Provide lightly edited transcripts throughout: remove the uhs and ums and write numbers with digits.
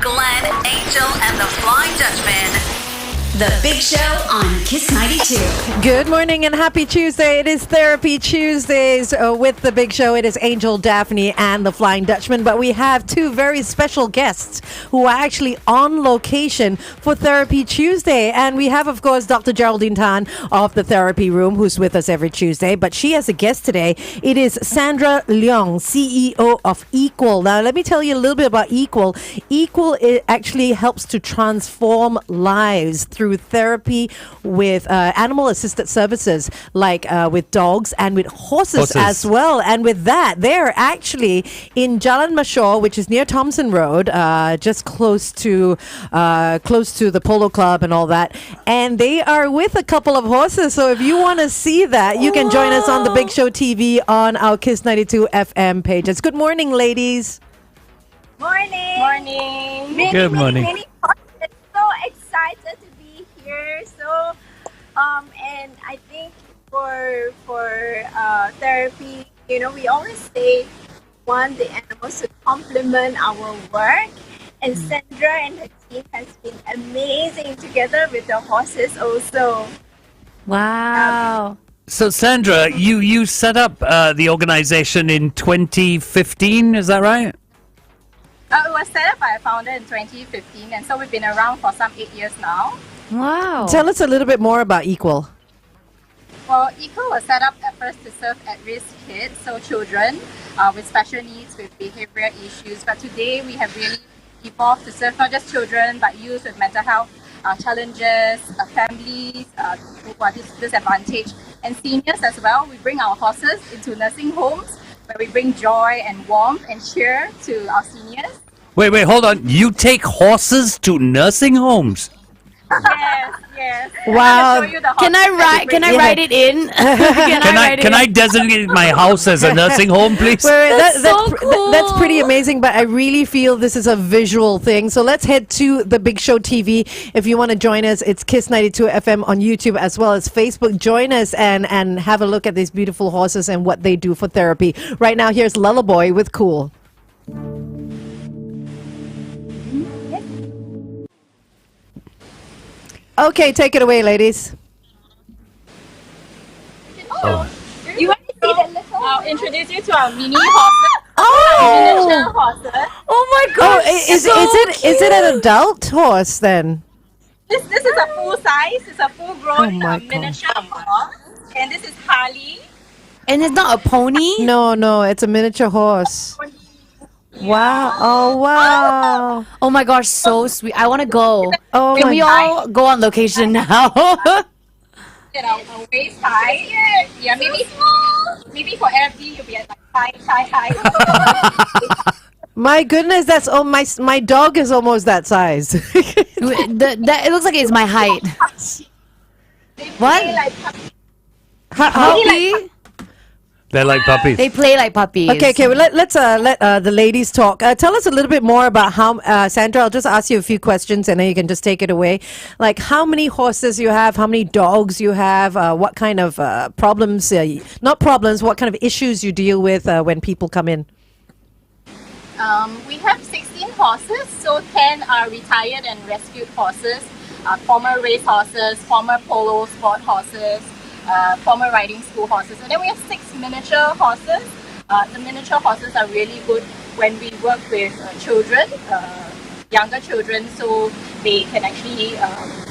Glenn, Angel, and the Flying Dutchman. The Big Show on Kiss 92. Good morning and happy Tuesday. It is Therapy Tuesdays with The Big Show. It is Angel, Daphne, and the Flying Dutchman. But we have two very special guests who are actually on location for Therapy Tuesday. And we have, of course, Dr. Geraldine Tan of the Therapy Room, who's with us every Tuesday. But she has a guest today. It is Sandra Leong, CEO of Equal. Now, let me tell you a little bit about Equal. Equal, it actually helps to transform lives through therapy with animal-assisted services, like with dogs and with horses as well. And with that, they're actually in Jalan Mashor, which is near Thompson Road, just close to the Polo Club and all that. And they are with a couple of horses. So if you want to see that, you can join us on the Big Show TV on our Kiss 92 FM pages. Good morning, ladies. Morning. Morning. Good morning. Many so excited to be here. So, and I think for therapy, we always say want the animals to complement our work. And Sandra and her team has been amazing together with the horses also. Wow. So, Sandra, you set up the organization in 2015, is that right? It was set up by a founder in 2015, and so we've been around for some 8 years now. Wow. Tell us a little bit more about Equal. Well, Equal was set up at first to serve at-risk kids, so children with special needs, with behavioral issues. But today we have really evolved to serve not just children, but youth with mental health challenges, families who are disadvantaged, and seniors as well. We bring our horses into nursing homes, where we bring joy and warmth and cheer to our seniors. Wait, hold on. You take horses to nursing homes? Yes. Wow. Can I write it in? Can I designate my house as a nursing home, please? That's cool. That's pretty amazing, but I really feel this is a visual thing. So let's head to the Big Show TV. If you want to join us, it's Kiss 92 FM on YouTube as well as Facebook. Join us and have a look at these beautiful horses and what they do for therapy. Right now, here's Lullaboy with Cool. Okay, take it away, ladies. You want to see the little? I'll introduce you to our mini horses. Miniature horses. Oh my God. Is it an adult horse then? This is a full size. It's a full-grown my God. miniature horse, and this is Harley. And it's not a pony? No, it's a miniature horse. Wow. Oh, wow. Oh my gosh, so sweet. I want to go. Oh, Can my we all go on location now? A waist high. Yeah, maybe for FD you'll be at like high. My goodness, that's my dog is almost that size. It looks like it's my height. What? How? They're like puppies. They play like puppies. Okay. Well, let's let the ladies talk. Tell us a little bit more about how Sandra. I'll just ask you a few questions, and then you can just take it away. Like how many horses you have, how many dogs you have, what kind of problems, not problems, what kind of issues you deal with when people come in. We have 16 horses, so 10 are retired and rescued horses, former race horses, former polo sport horses, former riding school horses. And then we have 6 miniature horses. The miniature horses are really good when we work with children, younger children, so they can actually,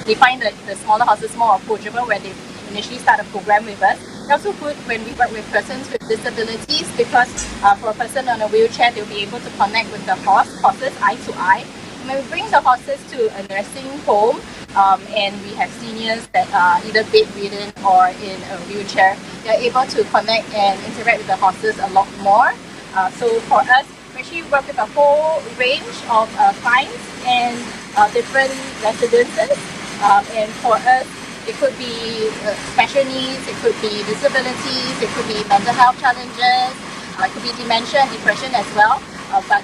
they find that the smaller horses more approachable when they initially start a program with us. It's also good when we work with persons with disabilities, because for a person on a wheelchair, they'll be able to connect with the horses eye to eye. And when we bring the horses to a nursing home, and we have seniors that are either bedridden or in a wheelchair, they're able to connect and interact with the horses a lot more. So for us, we actually work with a whole range of clients and different residences. And for us, it could be special needs, it could be disabilities, it could be mental health challenges, it could be dementia and depression as well. But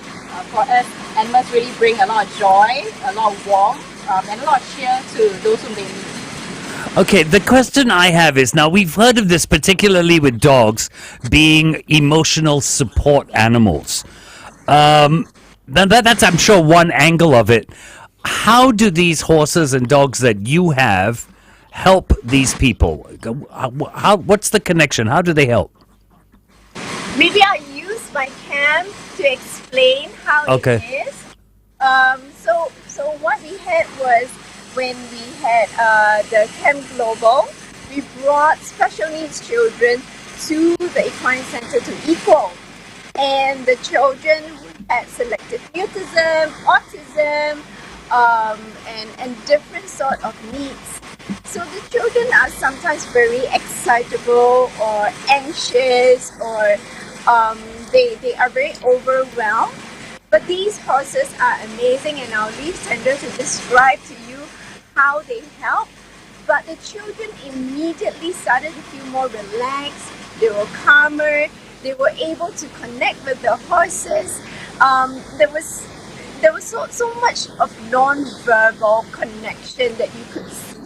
for us, animals really bring a lot of joy, a lot of warmth, and a lot of cheer to those whom they meet. Okay, the question I have is, now we've heard of this particularly with dogs being emotional support animals. That's, I'm sure, one angle of it. How do these horses and dogs that you have help these people? What's the connection? How do they help? Maybe I'll use my camp to explain how Okay. it is. So what we had was when we had the Camp Global, we brought special needs children to the Equine Center to Equal. And the children had selective mutism, autism, and different sort of needs. So the children are sometimes very excitable or anxious, or they are very overwhelmed. But these horses are amazing, and I'll leave Sandra to describe to you how they help. But the children immediately started to feel more relaxed. They were calmer. They were able to connect with the horses. There was so much of non-verbal connection that you could see.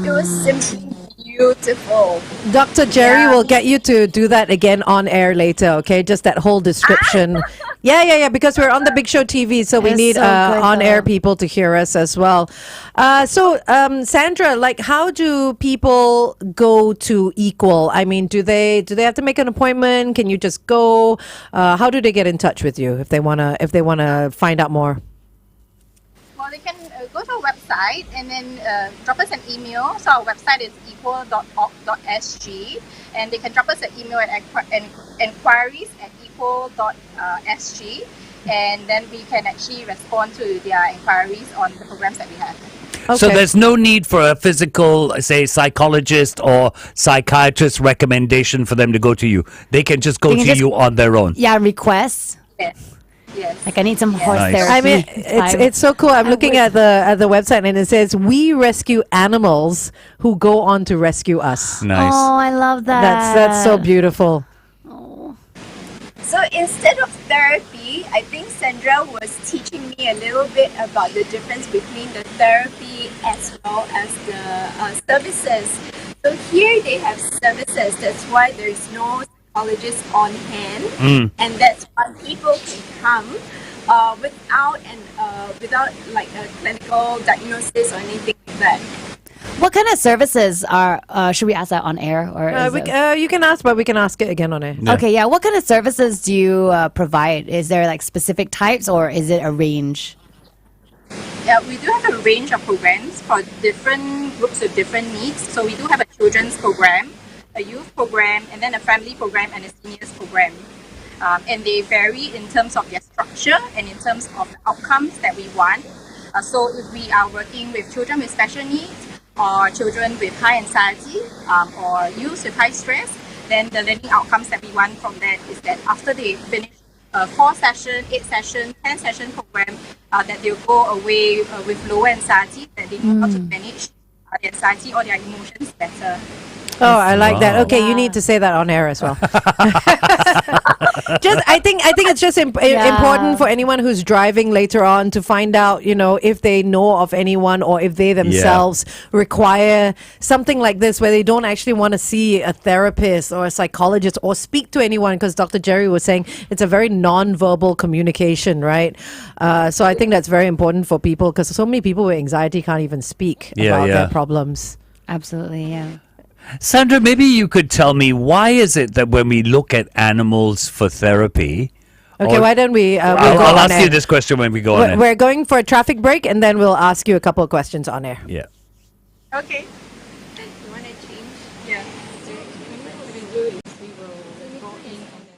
It was simply beautiful. Dr. Gerry Yeah. will get you to do that again on air later, okay? Just that whole description. Yeah, because we're on the Big Show TV, so we It's need so good, on-air though. people to hear us as well. Sandra, like, how do people go to Equal? I mean, do they have to make an appointment? Can you just go? How do they get in touch with you if they wanna find out more? Well, they can go to our website and then drop us an email. So our website is equal.org.sg, and they can drop us an email at enquiries@equal.sg, and then we can actually respond to their inquiries on the programs that we have. So Okay. there's no need for a physical, say, psychologist or psychiatrist recommendation for them to go to you. They can just go They can to just- you on their own. Yeah, requests. Yes. Like I need some horse Nice. therapy. I mean, it's so cool. I'm looking at the website, and it says we rescue animals who go on to rescue us. Nice. Oh, I love that. That's so beautiful. So instead of therapy, I think Sandra was teaching me a little bit about the difference between the therapy as well as the services. So here they have services. That's why there is no psychologist on hand, and that's why people can come without like a clinical diagnosis or anything like that. What kind of services are? Should we ask that on air or? is it- You can ask, but we can ask it again on air. Yeah. Okay, yeah. What kind of services do you provide? Is there like specific types, or is it a range? Yeah, we do have a range of programs for different groups with different needs. So we do have a children's program, a youth program, and then a family program and a seniors program. And they vary in terms of their structure and in terms of the outcomes that we want. So if we are working with children with special needs, or children with high anxiety, or youth with high stress, then the learning outcomes that we want from that is that after they finish a 4-session, 8-session, 10-session program, that they'll go away with lower anxiety, that they know how to manage their anxiety or their emotions better. Oh, I like that. Wow. Okay, you need to say that on air as well. I think it's just important for anyone who's driving later on to find out, if they know of anyone or if they themselves require something like this where they don't actually want to see a therapist or a psychologist or speak to anyone, because Dr. Gerry was saying it's a very non-verbal communication, right? So I think that's very important for people, because so many people with anxiety can't even speak about their problems. Absolutely, yeah. Sandra, maybe you could tell me, why is it that when we look at animals for therapy... Okay, why don't we we'll go I'll on ask air. you this question when we go on air. We're going for a traffic break, and then we'll ask you a couple of questions on air. Yeah. Okay. You want to change? Yeah. So what we do is we will go in and then,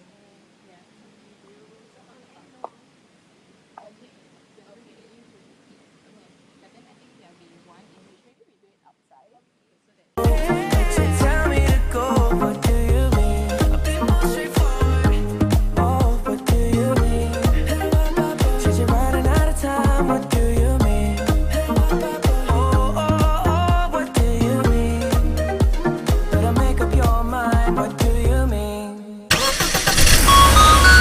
Tell me to go, what do you mean? I'll be more straightforward. Oh, what do you mean? Said you're running out of time, what do you mean? Oh, what do you mean? Better make up your mind, what do you mean?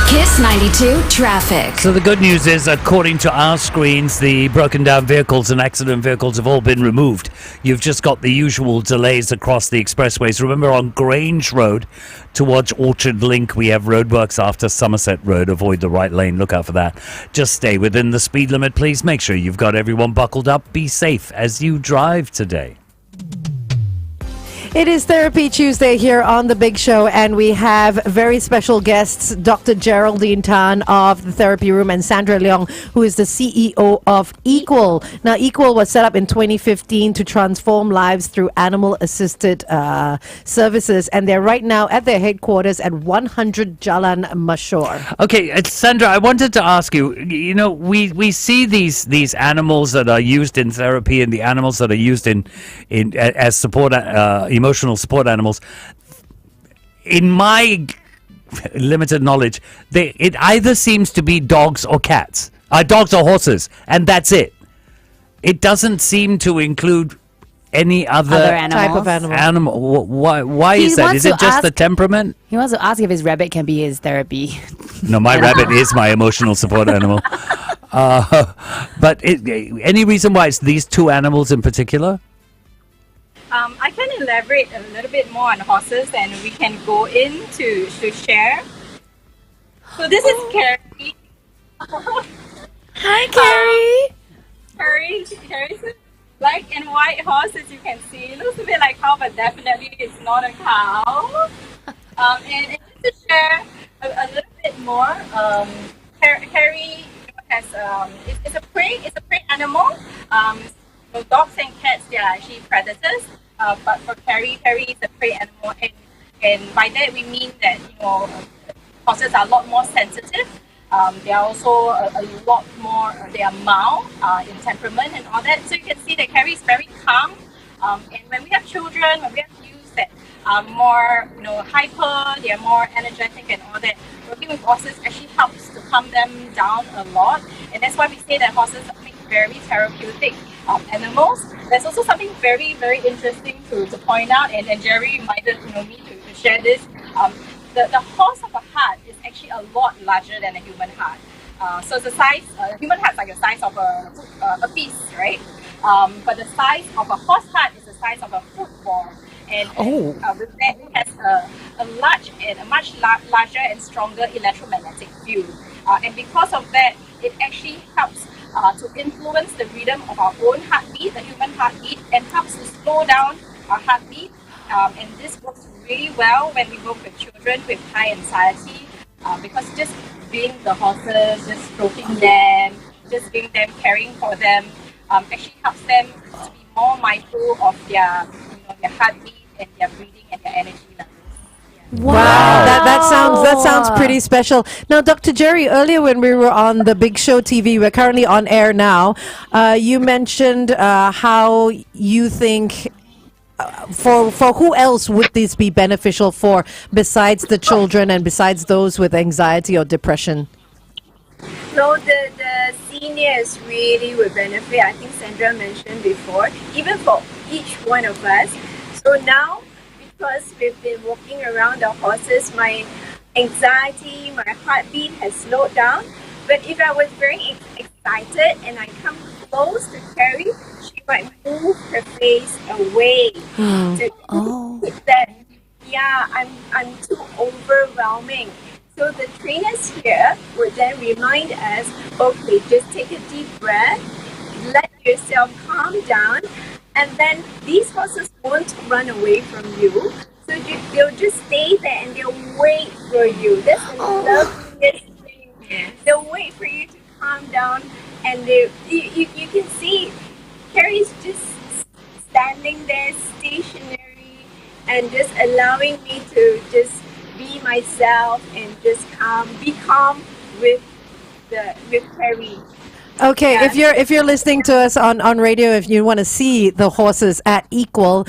Kiss 92 Traffic. So the good news is, according to our screens, the broken down vehicles and accident vehicles have all been removed. you've just got the usual delays across the expressways. Remember, on Grange Road towards Orchard Link, we have roadworks after Somerset Road. Avoid the right lane. Look out for that. Just stay within the speed limit, please. Make sure you've got everyone buckled up. Be safe as you drive today. It is Therapy Tuesday here on The Big Show, and we have very special guests, Dr. Geraldine Tan of the Therapy Room and Sandra Leong, who is the CEO of Equal. Now, Equal was set up in 2015 to transform lives through animal-assisted services, and they're right now at their headquarters at 100 Jalan Mashor. Okay, Sandra, I wanted to ask you, you know, we see these animals that are used in therapy and the animals that are used in as support emotional support animals. In my limited knowledge, it either seems to be dogs or cats, dogs or horses, and that's it. It doesn't seem to include any other type of animal. Why is that? Is it just the temperament? He wants to ask if his rabbit can be his therapy. No, my rabbit is my emotional support animal. But any reason why it's these two animals in particular? I can elaborate a little bit more on horses, and we can go into to share. So this is Gerry. Hi, Gerry. Gerry's a black and white horse, as you can see. It looks a bit like cow, but definitely it's not a cow. And just to share a little bit more, Gerry has it's a prey animal. Dogs and cats, they are actually predators. But for Gerry is a prey animal, and by that we mean that horses are a lot more sensitive. They are also a lot more. They are mild in temperament and all that. So you can see that Gerry is very calm. And when we have children, when we have youths that are more hyper, they are more energetic and all that, working with horses actually helps to calm them down a lot. And that's why we say that horses make very therapeutic animals. There's also something very, very interesting to point out, and Gerry reminded me to share this. The horse of a heart is actually a lot larger than a human heart. So the size, human heart is like the size of a fist, right? But the size of a horse heart is the size of a football. And with that, it has a much larger and stronger electromagnetic field. And because of that, it actually helps to influence the rhythm of our own heartbeat, the human heartbeat, and helps to slow down our heartbeat. And this works really well when we work with children with high anxiety, because just being the horses, just stroking them, just being them, caring for them, actually helps them to be more mindful of their heartbeat and their breathing and their energy levels. Wow, that sounds pretty special. Now, Dr. Gerry, earlier when we were on the Big Show TV, we're currently on air now. You mentioned how you think for who else would this be beneficial for besides the children and besides those with anxiety or depression? So the seniors really would benefit. I think Sandra mentioned before, even for each one of us. So now, because we've been walking around the horses, my anxiety, my heartbeat has slowed down. But if I was very excited and I come close to Gerry, she might move her face away to that. Yeah, I'm too overwhelming. So the trainers here would then remind us, okay, just take a deep breath, let yourself calm down, and then these horses won't run away from you. So they'll just stay there and they'll wait for you. That's the loveliest thing. They'll wait for you to calm down, and you can see Gerry's just standing there stationary and just allowing me to just be myself and just be calm with Gerry. Okay, if you're listening to us on radio, if you want to see the horses at Equal,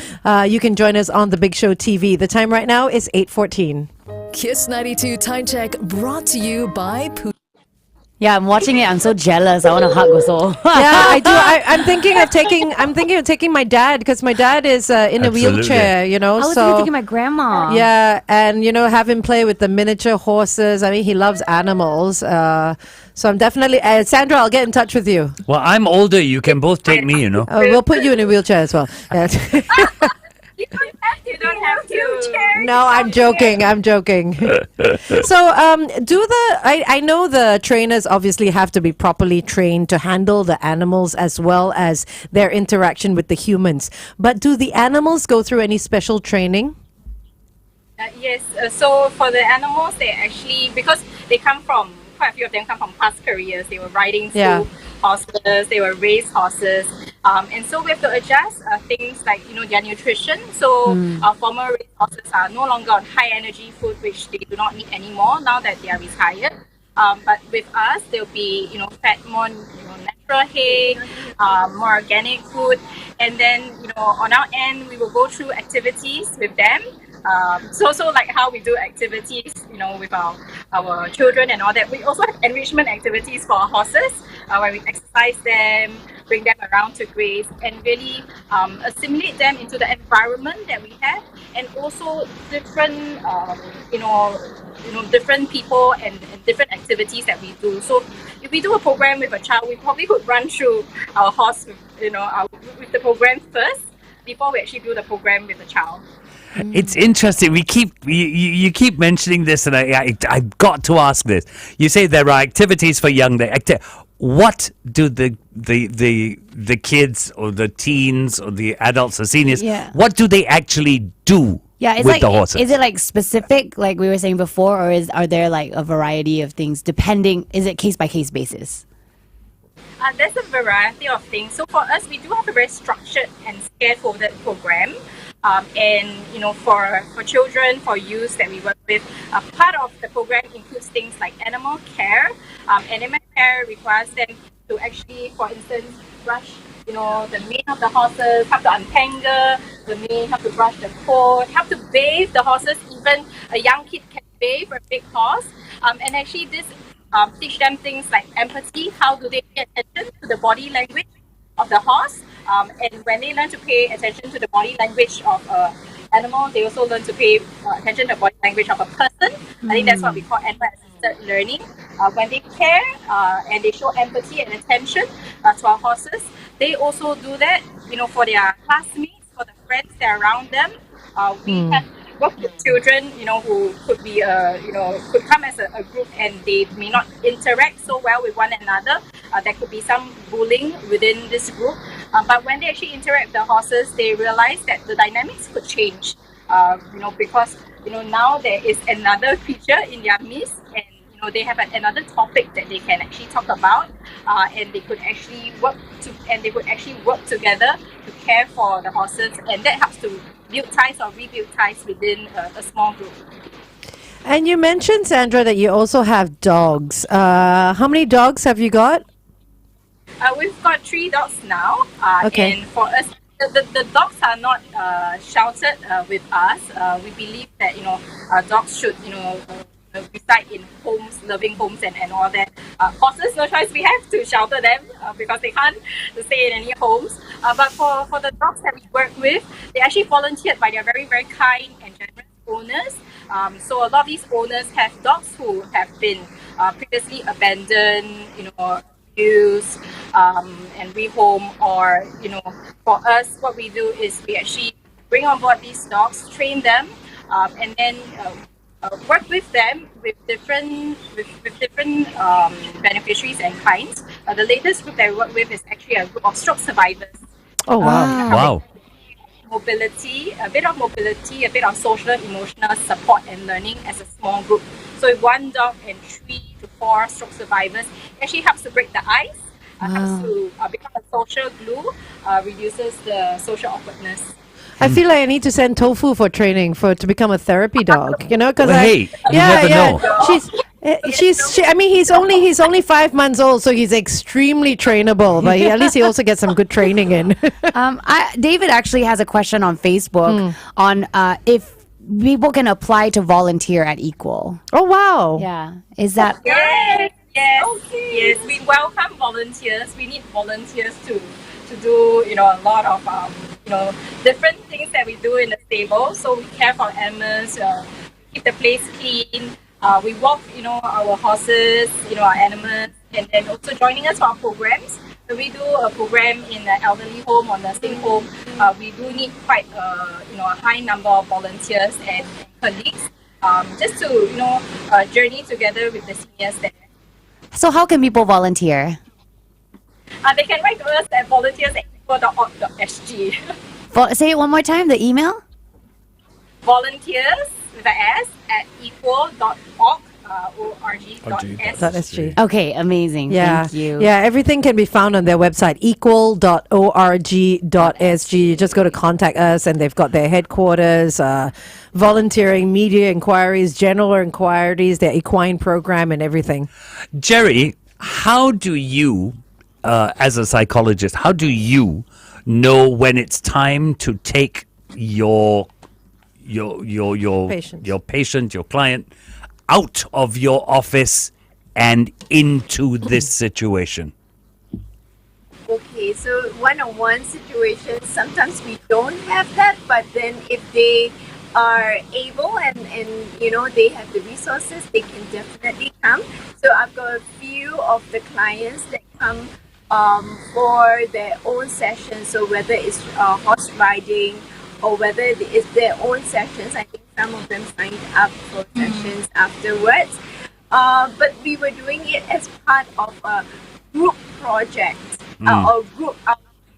you can join us on the Big Show TV. The time right now is 8:14. Kiss 92 Time Check brought to you by Yeah, I'm watching it. I'm so jealous. I want to hug also. Yeah, I do. I'm thinking of taking my dad, because my dad is in a Absolutely. wheelchair. I was so thinking my grandma. yeah, and have him play with the miniature horses. I mean, he loves animals. So I'm definitely Sandra. I'll get in touch with you. Well, I'm older. You can both take me, We'll put you in a wheelchair as well. Yeah. You don't have to. No, I'm joking. I'm joking. So, I know the trainers obviously have to be properly trained to handle the animals as well as their interaction with the humans. But do the animals go through any special training? Yes, so for the animals, they actually, because they come from, quite a few of them come from past careers. They were riding school Yeah. horses, they were race horses. And so we have to adjust things like, their nutrition. So our former race horses are no longer on high energy food, which they do not need anymore now that they are retired. But with us, they'll be, fed more, natural hay, more organic food. And then, on our end, we will go through activities with them. So like how we do activities, with our children and all that. We also have enrichment activities for our horses, where we exercise them, bring them around to graze, and really assimilate them into the environment that we have, and also different, different people and different activities that we do. So if we do a program with a child, we probably could run through our horse, with the program first before we actually do the program with the child. It's interesting. You keep mentioning this, and I've got to ask this. You say there are activities for young. What do the kids or the teens or the adults or seniors? Yeah. What do they actually do? Yeah, it's with like, the horses? is it like specific, like we were saying before, or are there like a variety of things depending? Is it case by case basis? There's a variety of things. So for us, we do have a very structured and scaffolded program. And for children, for youth that we work with, part of the program includes things like animal care. Animal care requires them to actually, for instance, brush the mane of the horses, have to untangle the mane, have to brush the coat, have to bathe the horses. Even a young kid can bathe a big horse. And actually this teach them things like empathy. How do they pay attention to the body language of the horse? And when they learn to pay attention to the body language of an animal, they also learn to pay attention to the body language of a person. I think that's what we call equine-assisted learning. When they care and they show empathy and attention to our horses, they also do that, for their classmates, for the friends that are around them. We have worked with children, who could be, could come as a group and they may not interact so well with one another. There could be some bullying within this group. But when they actually interact with the horses, they realize that the dynamics could change. Because, now there is another creature in their midst, and they have another topic that they can actually talk about, and they could actually work together to care for the horses, and that helps to build ties or rebuild ties within a small group. And you mentioned, Sandra, that you also have dogs. How many dogs have you got? We've got 3 dogs now. Okay. And for us, the dogs are not sheltered with us. We believe that dogs should reside in homes, loving homes, and all that. Horses, no choice, we have to shelter them because they can't stay in any homes. But for the dogs that we work with, they actually volunteered by their very, very kind and generous owners. So a lot of these owners have dogs who have been previously abandoned, abused, and rehome, or for us, what we do is we actually bring on board these dogs, train them, and then work with them with different beneficiaries and clients. The latest group that we work with is actually a group of stroke survivors. Oh, wow. Wow. A bit of social emotional support and learning as a small group. So with 1 dog and 3 to 4 stroke survivors, it actually helps to break the ice, helps to become a social glue, reduces the social awkwardness. I feel like I need to send Tofu for training to become a therapy dog. Because Hey, you never know. He's only 5 months old, so he's extremely trainable. But at least he also gets some good training in. David actually has a question on Facebook on if people can apply to volunteer at Equal. Oh wow! Yeah, is that? Yes, Yes, Okay. yes, we welcome volunteers. We need volunteers to do a lot of different things that we do in the stable. So we care for animals, keep the place clean. We walk our horses, our animals, and then also joining us for our programs. So we do a program in the elderly home or nursing home. We do need quite a high number of volunteers and colleagues just to journey together with the seniors there. So how can people volunteer? They can write to us at volunteers@equal.org.sg. Say it one more time, the email? Volunteers with an S at equal.org.sg. .sg. Okay, amazing. Yeah. Thank you. Yeah, everything can be found on their website, equal.org.sg. You just go to contact us, and they've got their headquarters, volunteering, media inquiries, general inquiries, their equine program, and everything. Gerry, how do you, as a psychologist, how do you know when it's time to take your Patients. your patient, your client, out of your office and into this situation? Okay, so one-on-one situations, sometimes we don't have that, but then if they are able and they have the resources, they can definitely come. So I've got a few of the clients that come for their own sessions. So whether it's horse riding or whether it's their own sessions, I think some of them signed up for sessions afterwards. But we were doing it as part of a group project or group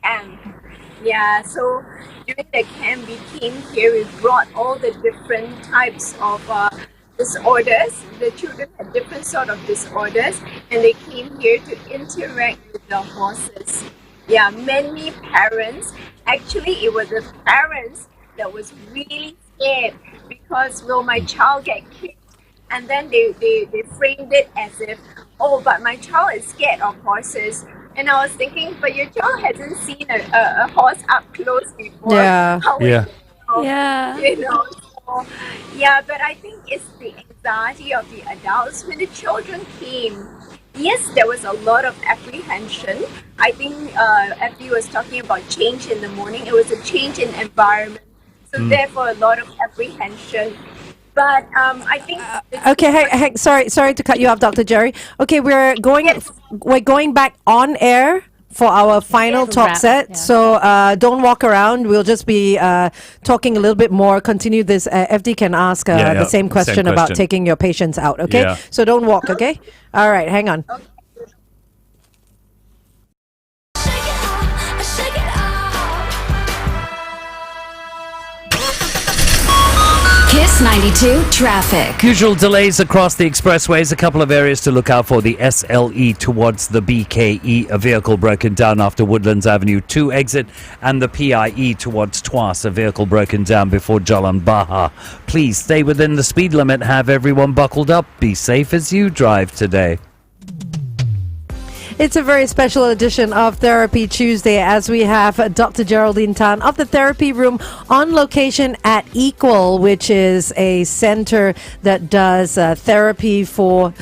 camp. Yeah, so during the camp we came here, we brought all the different types of disorders. The children had different sort of disorders, and they came here to interact with the horses. Yeah, many parents, actually it was the parents that was really scared because will my child get kicked? And then they framed it as if, oh, but my child is scared of horses. And I was thinking, but your child hasn't seen a horse up close before. Yeah. How would Yeah. you know? Yeah. So, yeah, but I think it's the anxiety of the adults. When the children came, yes, there was a lot of apprehension. I think FD was talking about change in the morning. It was a change in environment. So therefore, a lot of apprehension. But I think Okay, sorry to cut you off, Dr. Gerry. Okay, we're going back on air for our final Yes. talk Wrap, set. yeah. So don't walk around. We'll just be talking a little bit more. Continue this. FD can ask the same question about question. taking your patients out. Okay, Yeah. so don't walk. Okay, all right, hang on. Kiss 92 traffic. Usual delays across the expressways. A couple of areas to look out for. The SLE towards the BKE, a vehicle broken down after Woodlands Avenue 2 exit, and the PIE towards Tuas, a vehicle broken down before Jalan Bahar. Please stay within the speed limit. Have everyone buckled up. Be safe as you drive today. It's a very special edition of Therapy Tuesday as we have Dr. Geraldine Tan of the Therapy Room on location at Equal, which is a center that does therapy for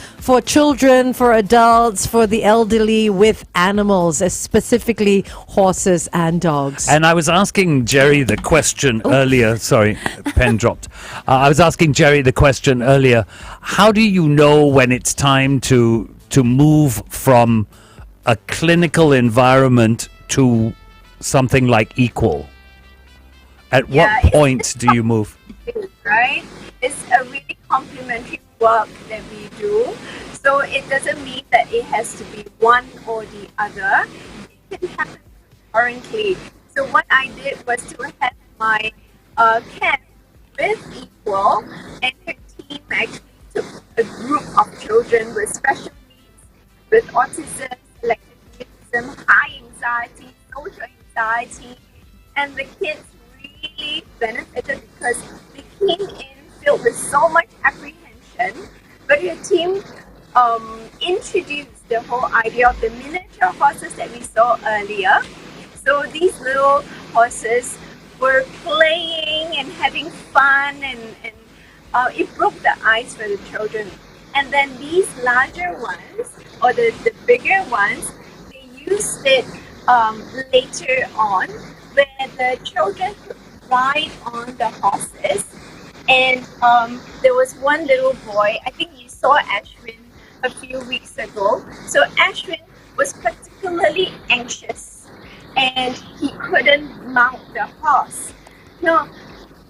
children, for adults, for the elderly with animals, specifically horses and dogs. And I was asking Gerry the question earlier. Sorry, pen dropped. I was asking Gerry the question earlier. How do you know when it's time to move from a clinical environment to something like Equal? At what Yeah, point do you move? right? It's a really complementary work that we do. So it doesn't mean that it has to be one or the other. It can happen concurrently. So what I did was to have my camp with Equal, and her team actually took a group of children with special needs, with autism, selective autism, high anxiety, social anxiety, and the kids really benefited because they came in filled with so much apprehension, but your team introduced the whole idea of the miniature horses that we saw earlier. So these little horses were playing and having fun, and it broke the ice for the children. And then these larger ones or the bigger ones, they used it later on, where the children could ride on the horses. And there was one little boy, I think you saw Ashwin a few weeks ago. So Ashwin was particularly anxious and he couldn't mount the horse. Now,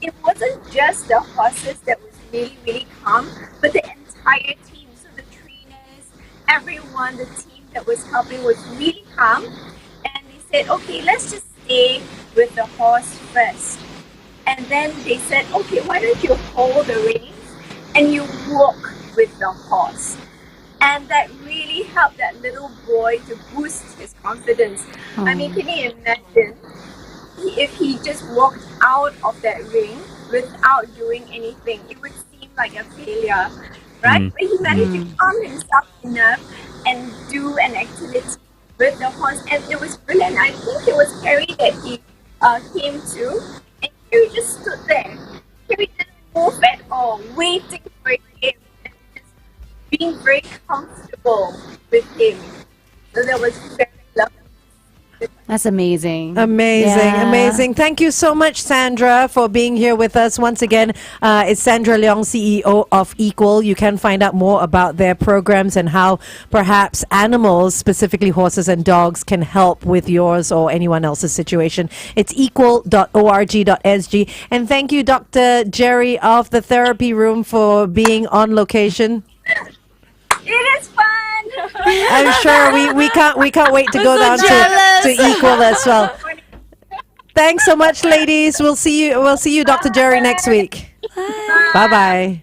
it wasn't just the horses that was really, really calm, but the entire team. So the trainers, everyone, the team that was helping was really calm. And they said, okay, let's just stay with the horse first. And then they said, okay, why don't you hold the reins and you walk with the horse? And that really helped that little boy to boost his confidence. I mean, can you imagine if he just walked out of that ring without doing anything? It would seem like a failure, right? But he managed to calm himself enough and do an activity with the horse. And it was brilliant. I think it was Gerry that he came to. And Gerry just stood there. Gerry didn't move at all, waiting for him and just being very comfortable with him. So that was very lovely. That's amazing. Amazing, Yeah. amazing. Thank you so much, Sandra, for being here with us. Once again, it's Sandra Leong, CEO of Equal. You can find out more about their programs and how perhaps animals, specifically horses and dogs, can help with yours or anyone else's situation. It's equal.org.sg. And thank you, Dr. Gerry of the Therapy Room, for being on location. It is fun. I'm sure we can't wait to go down to Equal as well. Thanks so much, ladies. We'll see you, Dr. Gerry, next week. Bye bye.